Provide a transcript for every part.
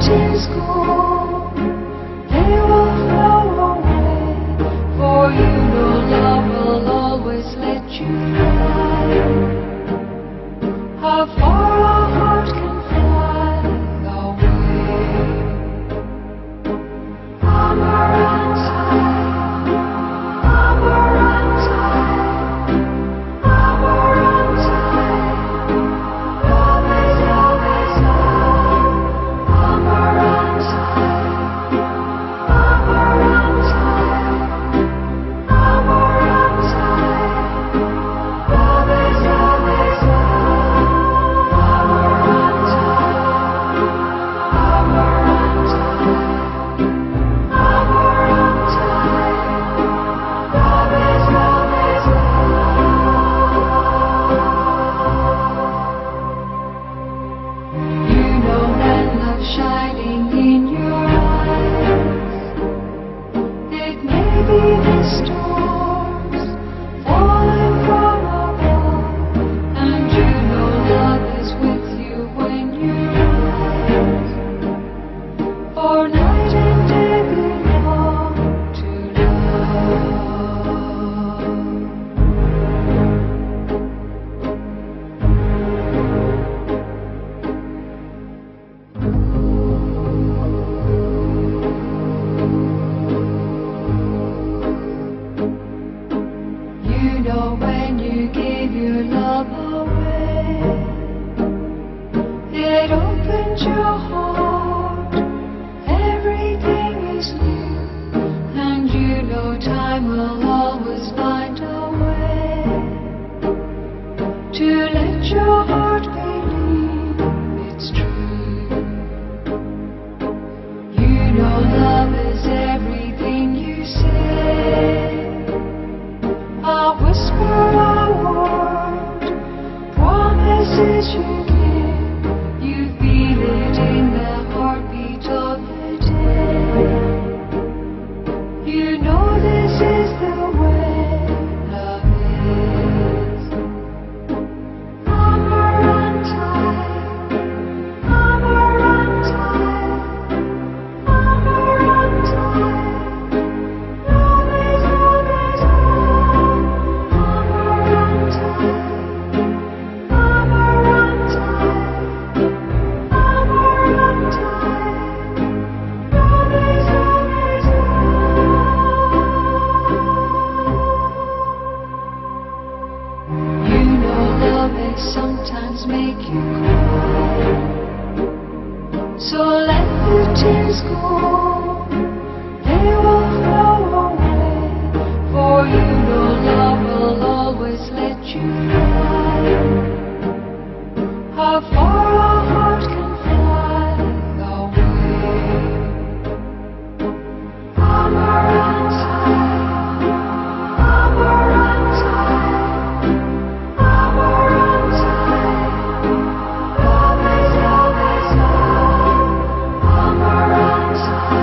tears go, they will flow away. For you know love will always let you fly. How far a heart can fly away. Amarante, Amarante, Amarante. Love is always love. Amarante, Amarante, Amarante. Love is always love. Amarante, Amarante, Amarante. Love is always love. You know that love shining in your eyes. It may be the stars falling from above, and you know love is with you when you rise. For night and day belong to love. You know when you give your love away, it opens your heart. Everything is new, and you know time will always find a way to let your heart believe it's true. You know love is everything you say. A whisper, a word, promises you give. You feel it in the heartbeat of the day. You know this is the way love is. Amarante, Amarante, Amarante. Love is always love. Amarante, Amarante, Amarante. Love is always love. You know love may sometimes make you cry, so let the tears go, they will flow away. For you know love will always let you fly. How far a heart can fly away. Amarante, Amarante, Amarante. Love is always love. Amarante,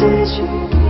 decision.